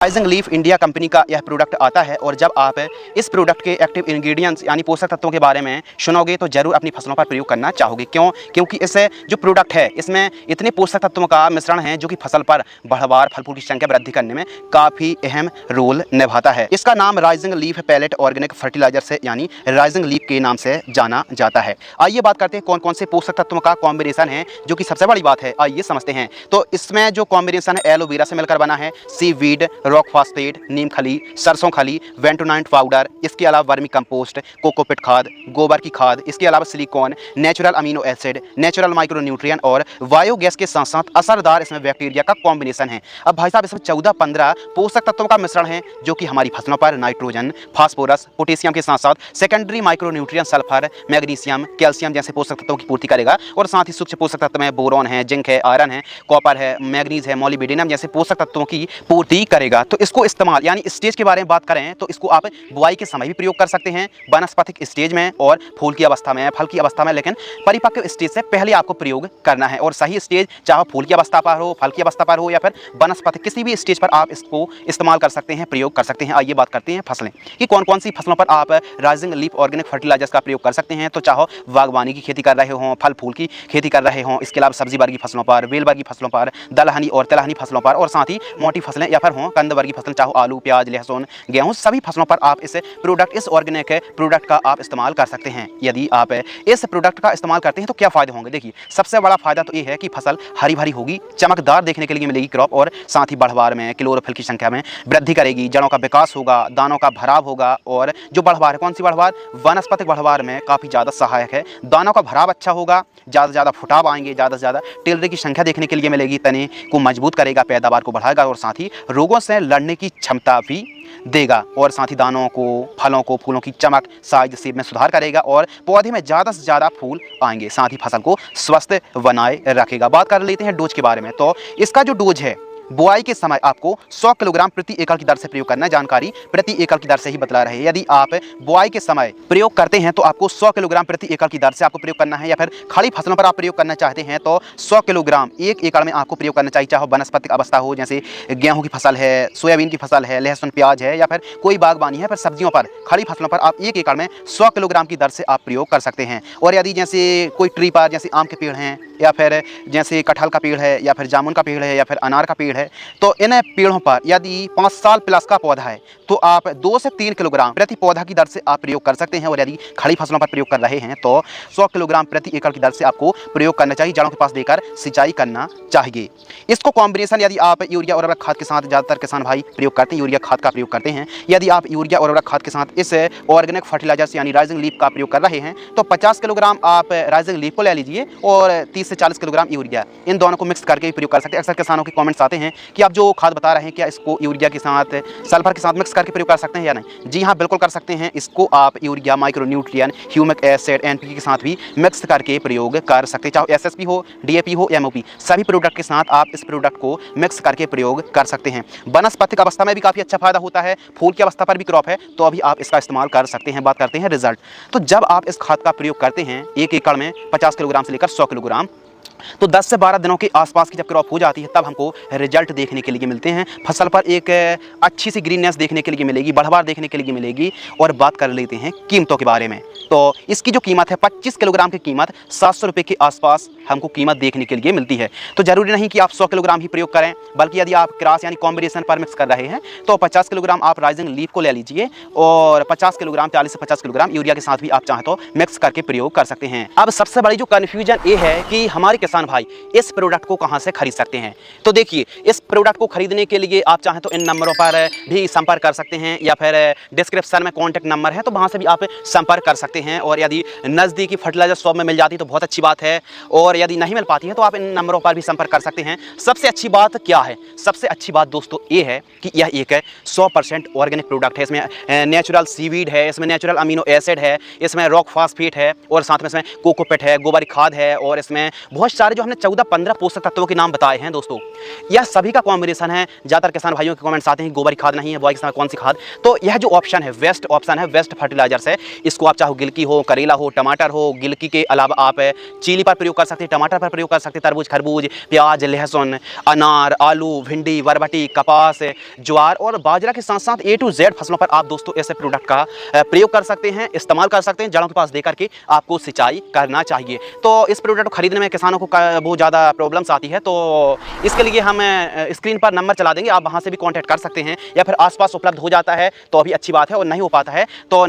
Rising leaf India company का यह product आता है और जब आप इस प्रोडक्ट के एक्टिव इंग्रेडिएंट्स यानी पोषक तत्वों के बारे में सुनोगे तो जरूर अपनी फसलों पर प्रयोग करना चाहोगे। क्योंकि इस जो प्रोडक्ट है इसमें इतने पोषक तत्वों का मिश्रण है जो कि फसल पर बढ़वार फल फूल की संख्या वृद्धि करने में काफ़ी अहम रोल निभाता है। इसका नाम rising leaf pallet organic fertiliser से यानी राइजिंग लीफ के नाम से जाना जाता है। आइए बात करते हैं कौन कौन से पोषक तत्वों का कॉम्बिनेशन है जो कि सबसे बड़ी बात है, आइए समझते हैं। तो इसमें जो कॉम्बिनेशन है एलोवेरा से मिलकर बना है, सीवीड, रॉक फास्फेट, नीम खली, सरसों खली, वेंटोनाइट पाउडर, इसके अलावा वर्मी कंपोस्ट, कोकोपिट खाद, गोबर की खाद, इसके अलावा silicon, natural amino acid, natural micronutrient और बायोगैस के साथ साथ असरदार इसमें बैक्टीरिया का कॉम्बिनेशन है। अब भाई साहब इसमें 14-15 पोषक तत्वों का मिश्रण है जो कि हमारी फसलों पर नाइट्रोजन, फास्फोरस, पोटेशियम के साथ साथ secondary micronutrient sulphur, magnesium, calcium जैसे पोषक तत्वों की पूर्ति करेगा और साथ ही सूक्ष्म पोषक तत्व में बोरॉन है, जिंक है, आयरन है, कॉपर है, मैग्नीज है, मोलिब्डेनम जैसे पोषक तत्वों की पूर्ति करेगा। तो इसको इस्तेमाल यानी स्टेज के बारे में बात करें तो इसको आप बुआई के समय भी प्रयोग कर सकते हैं, वानस्पतिक स्टेज में और फूल की अवस्था में, फल की अवस्था में, लेकिन परिपक्व स्टेज से पहले आपको प्रयोग करना है। और सही स्टेज चाहे फूल की अवस्था पर हो, फल की अवस्था पर हो या फिर वनस्पतिक किसी भी स्टेज पर आप इसको इस्तेमाल कर सकते हैं, प्रयोग कर सकते हैं। आइए बात करते हैं फसलें कि कौन कौन सी फसलों पर आप राइजिंग लीफ ऑर्गेनिक फर्टिलाइजर्स का प्रयोग कर सकते हैं। तो चाहो बागवानी की खेती कर रहे हो, फल फूल की खेती कर रहे हो, इसके अलावा सब्जी वर्गीय फसलों पर, बेल वर्गीय फसलों पर, दलहनी और तिलहनी फसलों पर और साथ ही मोटी फसलें या फिर हो कंद वर्गीय फसलें, चाहो आलू, प्याज, लहसुन, गेहूं, सभी फसलों पर आप इस ऑर्गेनिक प्रोडक्ट का आप इस्तेमाल कर सकते हैं। यदि आप इस प्रोडक्ट का इस्तेमाल करते हैं तो क्या फायदे होंगे। देखिए सबसे बड़ा फायदा तो ये है कि फसल हरी भरी होगी, चमकदार देखने के लिए मिलेगी क्रॉप और साथ ही बढ़वार में क्लोरोफिल की संख्या में वृद्धि करेगी, जड़ों का विकास होगा, दानों का भराव होगा और जो बढ़वार है कौन सी बढ़वार, वनस्पतिक बढ़वार में काफ़ी ज़्यादा सहायक है। दानों का भराव अच्छा होगा, ज़्यादा से ज़्यादा फुटाव आएंगे, ज़्यादा से ज़्यादा टेलरे की संख्या देखने के लिए मिलेगी, तने को मजबूत करेगा, पैदावार को बढ़ाएगा और साथ ही रोगों से लड़ने की क्षमता भी देगा और साथ ही दानों को, फलों को, फूलों की चमक, साइज, शेप में सुधार करेगा और पौधे में ज़्यादा से ज़्यादा फूल आएंगे, साथ ही फसल को स्वस्थ बनाए रखेगा। बात कर लेते हैं डोज के बारे में। तो इसका जो डोज है बुआई के समय आपको 100 किलोग्राम प्रति एकड़ की दर से प्रयोग करना है। जानकारी प्रति एकड़ की दर से ही बतला रहे हैं। यदि आप बुआई के समय प्रयोग करते हैं तो आपको 100 किलोग्राम प्रति एकड़ की दर से आपको प्रयोग करना है, या फिर खड़ी फसलों पर आप प्रयोग करना चाहते हैं तो 100 किलोग्राम एक एकड़ में आपको प्रयोग करना चाहिए, चाहे वनस्पतिक अवस्था हो जैसे गेहूं की फसल है, सोयाबीन की फसल है, लहसुन प्याज है या फिर कोई बागवानी है, फिर सब्जियों पर, खड़ी फसलों पर आप एक एकड़ में 100 किलोग्राम की दर से आप प्रयोग कर सकते हैं। और यदि जैसे कोई ट्री पर जैसे आम के पेड़ हैं या फिर जैसे कटहल का पेड़ है या फिर जामुन का पेड़ है या फिर अनार का पेड़ है, तो इन पेड़ों पर यदि 5 साल प्लस का पौधा है तो आप 2 से 3 किलोग्राम प्रति पौधा की दर से आप प्रयोग कर सकते हैं। और यदि खड़ी फसलों पर प्रयोग कर रहे हैं तो 100 किलोग्राम प्रति एकड़ की दर से आपको प्रयोग करना चाहिए, जड़ों के पास देकर सिंचाई करना चाहिए। इसको कॉम्बिनेशन यदि आप यूरिया और उर्वरक खाद के साथ, ज़्यादातर किसान भाई प्रयोग करते हैं, यूरिया खाद का प्रयोग करते हैं। यदि आप यूरिया और उर्वरक खाद के साथ इस ऑर्गेनिक फर्टिलाइजर्स यानी राइजिंग लीफ का प्रयोग कर रहे हैं तो 50 किलोग्राम आप राइजिंग लीफ को ले लीजिए और 30 से 40 किलोग्राम यूरिया, इन दोनों को मिक्स करके प्रयोग कर सकते हैं। अक्सर किसानों के कमेंट्स आते हैं कि आप जो खाद बता रहे हैं क्या इसको यूरिया के साथ, सल्फर के साथ मिक्स करके प्रयोग कर सकते हैं या नहीं। जी हाँ, बिल्कुल कर सकते हैं। इसको आप urea, micronutrient, humic acid, NPK के साथ भी मिक्स करके प्रयोग कर सकते हैं। चाहे एसएसपी हो, डीएपी हो, एमओपी, सभी प्रोडक्ट के साथ आप इस प्रोडक्ट को मिक्स करके प्रयोग कर सकते हैं। वनस्पतिक अवस्था में भी काफ़ी अच्छा फायदा होता है, फूल की अवस्था पर भी क्रॉप है तो अभी आप इसका इस्तेमाल कर सकते हैं। बात करते हैं रिजल्ट। तो जब आप इस खाद का प्रयोग करते हैं एक एकड़ में 50 किलोग्राम से लेकर 100 किलोग्राम, तो 10 से 12 दिनों के आसपास की जब क्रॉप हो जाती है तब हमको रिजल्ट देखने के लिए मिलते हैं। फसल पर एक अच्छी सी ग्रीननेस देखने के लिए मिलेगी, बढ़वार देखने के लिए मिलेगी। और बात कर लेते हैं कीमतों के बारे में। तो इसकी जो कीमत है 25 किलोग्राम की कीमत 700 रुपये के आसपास हमको कीमत देखने के लिए मिलती है। तो ज़रूरी नहीं कि आप 100 किलोग्राम ही प्रयोग करें, बल्कि यदि आप क्रॉस यानी कॉम्बिनेशन पर मिक्स कर रहे हैं तो 50 किलोग्राम आप राइजिंग लीफ को ले लीजिए और 50 किलोग्राम, 40 से 50 किलोग्राम यूरिया के साथ भी आप चाहें तो मिक्स करके प्रयोग कर सकते हैं। अब सबसे बड़ी जो कन्फ्यूजन ये है कि हमारे किसान भाई इस प्रोडक्ट को कहां से खरीद सकते हैं। तो देखिए, इस प्रोडक्ट को खरीदने के लिए आप चाहें तो इन नंबरों पर भी संपर्क कर सकते हैं या फिर डिस्क्रिप्शन में कॉन्टैक्ट नंबर है तो वहां से भी आप संपर्क कर सकते हैं। और यदि नज़दीकी फर्टिलाइजर शॉप में मिल जाती तो बहुत अच्छी बात है, और यदि नहीं मिल पाती है तो आप इन नंबरों पर भी संपर्क कर सकते हैं। सबसे अच्छी बात क्या है? सबसे अच्छी बात दोस्तों ये है कि यह एक 100% ऑर्गेनिक प्रोडक्ट है। इसमें नेचुरल सीवीड है, इसमें नेचुरल अमीनो एसिड है, इसमें रॉक फास्फेट है और साथ में इसमें कोकोपिट है, गोबर खाद है और इसमें बहुत सारे जो हमने 14-15 पोषक तत्वों के नाम बताए हैं दोस्तों, यह सभी का कॉम्बिनेशन है। ज़्यादातर किसान भाइयों के कमेंट्स आते हैं गोबर खाद नहीं है, बोआई के समय कौन सी खाद, तो यह जो ऑप्शन है वेस्ट ऑप्शन है, वेस्ट फर्टिलाइजर्स है। इसको आप चाहो गिलकी हो, करेला हो, टमाटर हो, गिलकी के अलावा आप चीली पर प्रयोग कर सकते हैं, टमाटर पर प्रयोग कर सकते हैं, तरबूज, खरबूज, प्याज, लहसुन, अनार, आलू, भिंडी, बरबटी, कपास, ज्वार और बाजरा के साथ साथ A to Z फसलों पर आप दोस्तों ऐसे प्रोडक्ट का प्रयोग कर सकते हैं, इस्तेमाल कर सकते हैं। जड़ों के पास देकर के आपको सिंचाई करना चाहिए। तो इस प्रोडक्ट को खरीदने में किसानों को बहुत ज़्यादा प्रॉब्लम्स आती है, तो इसके लिए हम स्क्रीन पर नंबर चला देंगे, आप वहाँ से भी कॉन्टैक्ट कर सकते हैं, या फिर आसपास उपलब्ध हो जाता है तो अभी अच्छी बात है, और नहीं हो पाता है तो